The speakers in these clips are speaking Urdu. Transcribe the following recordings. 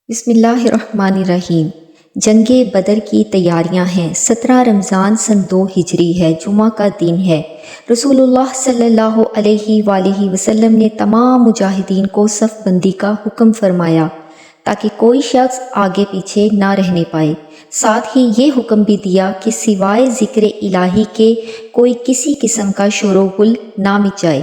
بسم اللہ الرحمن الرحیم۔ جنگ بدر کی تیاریاں ہیں۔ 17 رمضان سن 2 ہجری ہے، جمعہ کا دن ہے۔ رسول اللہ صلی اللہ علیہ وآلہ وسلم نے تمام مجاہدین کو صف بندی کا حکم فرمایا تاکہ کوئی شخص آگے پیچھے نہ رہنے پائے۔ ساتھ ہی یہ حکم بھی دیا کہ سوائے ذکر الہی کے کوئی کسی قسم کا شور و غل نہ مچائے۔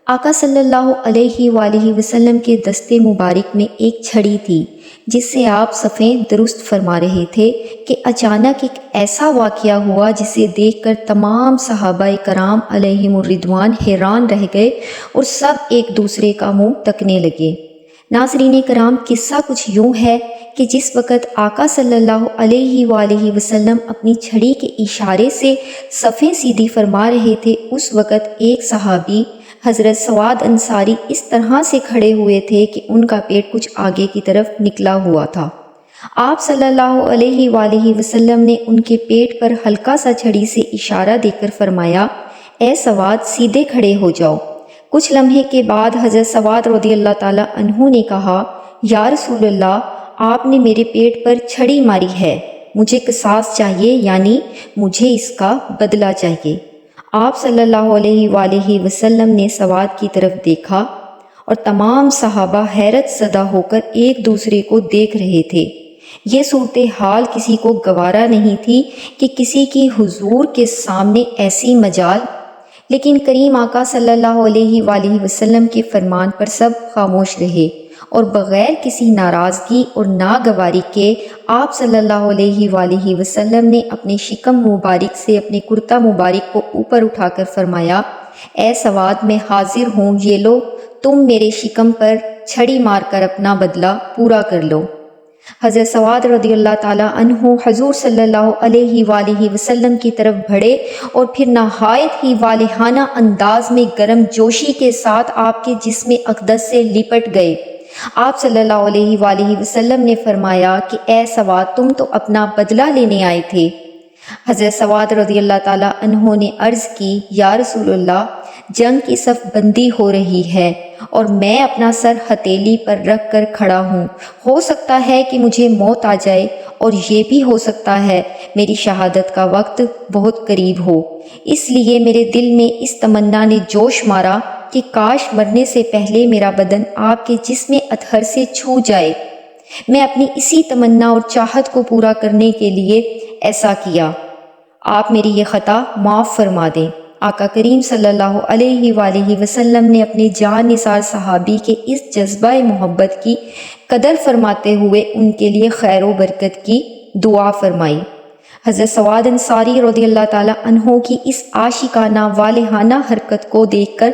آقا صلی اللہ علیہ وآلہ وسلم کے دستے مبارک میں ایک چھڑی تھی جس سے آپ صفیں درست فرما رہے تھے کہ اچانک ایک ایسا واقعہ ہوا جسے دیکھ کر تمام صحابہ کرام علیہم الرضوان حیران رہ گئے اور سب ایک دوسرے کا منہ تکنے لگے۔ ناظرین کرام، قصہ کچھ یوں ہے کہ جس وقت آقا صلی اللہ علیہ وآلہ وسلم اپنی چھڑی کے اشارے سے صفیں سیدھی فرما رہے تھے، اس وقت ایک صحابی حضرت سواد انصاری اس طرح سے کھڑے ہوئے تھے کہ ان کا پیٹ کچھ آگے کی طرف نکلا ہوا تھا۔ آپ صلی اللہ علیہ وآلہ وسلم نے ان کے پیٹ پر ہلکا سا چھڑی سے اشارہ دے کر فرمایا، اے سواد، سیدھے کھڑے ہو جاؤ۔ کچھ لمحے کے بعد حضرت سواد رضی اللہ تعالیٰ عنہ نے کہا، یا رسول اللہ، آپ نے میرے پیٹ پر چھڑی ماری ہے، مجھے قصاص چاہیے، یعنی مجھے اس کا بدلہ چاہیے۔ آپ صلی اللہ علیہ وآلہ وسلم نے سواد کی طرف دیکھا اور تمام صحابہ حیرت زدہ ہو کر ایک دوسرے کو دیکھ رہے تھے۔ یہ صورتحال کسی کو گوارا نہیں تھی کہ کسی کی حضور کے سامنے ایسی مجال، لیکن کریم آقا صلی اللہ علیہ وآلہ وسلم کے فرمان پر سب خاموش رہے اور بغیر کسی ناراضگی اور ناگواری کے آپ صلی اللہ علیہ وآلہ وسلم نے اپنے شکم مبارک سے اپنے کرتا مبارک کو اوپر اٹھا کر فرمایا، اے سواد، میں حاضر ہوں، یہ لو، تم میرے شکم پر چھڑی مار کر اپنا بدلہ پورا کر لو۔ حضرت سواد رضی اللہ تعالیٰ عنہ حضور صلی اللہ علیہ وآلہ وسلم کی طرف بڑھے اور پھر نہایت ہی والہانہ انداز میں گرم جوشی کے ساتھ آپ کے جسم اقدس سے لپٹ گئے۔ آپ صلی اللہ علیہ وآلہ وسلم نے فرمایا کہ اے سواد، تم تو اپنا بدلہ لینے آئے تھے۔ حضرت سواد رضی اللہ تعالیٰ عنہ نے عرض کی، یا رسول اللہ، جنگ کی صف بندی ہو رہی ہے اور میں اپنا سر ہتھیلی پر رکھ کر کھڑا ہوں، ہو سکتا ہے کہ مجھے موت آ جائے اور یہ بھی ہو سکتا ہے میری شہادت کا وقت بہت قریب ہو۔ اس لیے میرے دل میں اس تمنا نے جوش مارا کہ کاش مرنے سے پہلے میرا بدن آپ کے جسم اطہر سے چھو جائے۔ میں اپنی اسی تمنا اور چاہت کو پورا کرنے کے لیے ایسا کیا۔ آپ میری یہ خطا معاف فرما دیں۔ آقا کریم صلی اللہ علیہ وآلہ وسلم نے اپنے جان نثار صحابی کے اس جذبہ محبت کی قدر فرماتے ہوئے ان کے لیے خیر و برکت کی دعا فرمائی۔ حضرت سواد انصاری رضی اللہ تعالیٰ عنہ کی اس عاشقانہ والہانہ حرکت کو دیکھ کر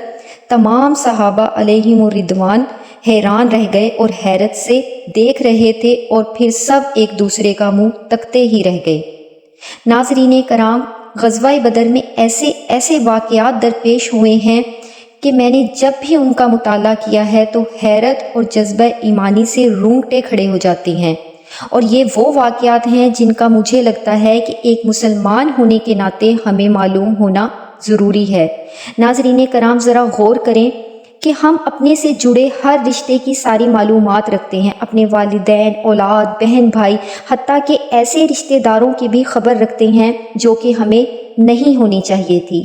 تمام صحابہ علیہم الرضوان حیران رہ گئے اور حیرت سے دیکھ رہے تھے اور پھر سب ایک دوسرے کا منہ تکتے ہی رہ گئے۔ ناظرین کرام، غزوہ بدر میں ایسے واقعات درپیش ہوئے ہیں کہ میں نے جب بھی ان کا مطالعہ کیا ہے تو حیرت اور جذبہ ایمانی سے رونگٹے کھڑے ہو جاتے ہیں، اور یہ وہ واقعات ہیں جن کا مجھے لگتا ہے کہ ایک مسلمان ہونے کے ناطے ہمیں معلوم ہونا ضروری ہے۔ ناظرین کرام، ذرا غور کریں کہ ہم اپنے سے جڑے ہر رشتے کی ساری معلومات رکھتے ہیں، اپنے والدین، اولاد، بہن بھائی، حتیٰ کہ ایسے رشتہ داروں کی بھی خبر رکھتے ہیں جو کہ ہمیں نہیں ہونی چاہیے تھی۔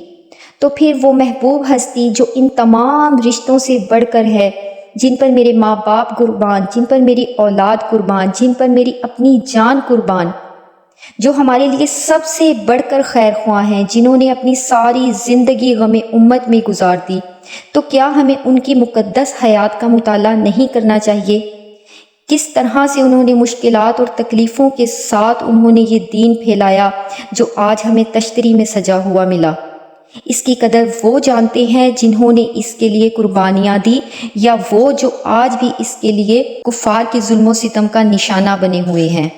تو پھر وہ محبوب ہستی جو ان تمام رشتوں سے بڑھ کر ہے، جن پر میرے ماں باپ قربان، جن پر میری اولاد قربان، جن پر میری اپنی جان قربان، جو ہمارے لیے سب سے بڑھ کر خیر خواہ ہیں، جنہوں نے اپنی ساری زندگی غم امت میں گزار دی، تو کیا ہمیں ان کی مقدس حیات کا مطالعہ نہیں کرنا چاہیے؟ کس طرح سے انہوں نے مشکلات اور تکلیفوں کے ساتھ انہوں نے یہ دین پھیلایا جو آج ہمیں تشتری میں سجا ہوا ملا۔ اس کی قدر وہ جانتے ہیں جنہوں نے اس کے لیے قربانیاں دی، یا وہ جو آج بھی اس کے لیے کفار کے ظلم و ستم کا نشانہ بنے ہوئے ہیں۔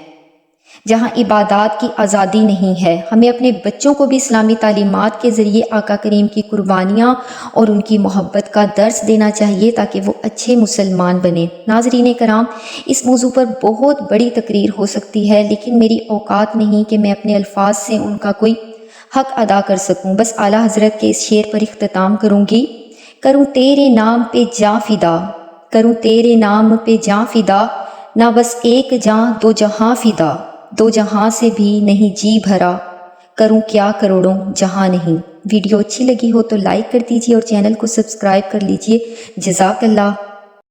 جہاں عبادات کی آزادی نہیں ہے، ہمیں اپنے بچوں کو بھی اسلامی تعلیمات کے ذریعے آقا کریم کی قربانیاں اور ان کی محبت کا درس دینا چاہیے تاکہ وہ اچھے مسلمان بنیں۔ ناظرین کرام، اس موضوع پر بہت بڑی تقریر ہو سکتی ہے، لیکن میری اوقات نہیں کہ میں اپنے الفاظ سے ان کا کوئی حق ادا کر سکوں۔ بس اعلیٰ حضرت کے اس شعر پر اختتام کروں گی۔ کروں تیرے نام پہ جاں فدا، کروں تیرے نام پہ جاں فدا، نہ بس ایک جاں دو جہاں فدا، دو جہاں سے بھی نہیں جی بھرا، کروں کیا کروڑوں جہاں نہیں۔ ویڈیو اچھی لگی ہو تو لائک کر دیجیے اور چینل کو سبسکرائب کر لیجیے۔ جزاک اللہ۔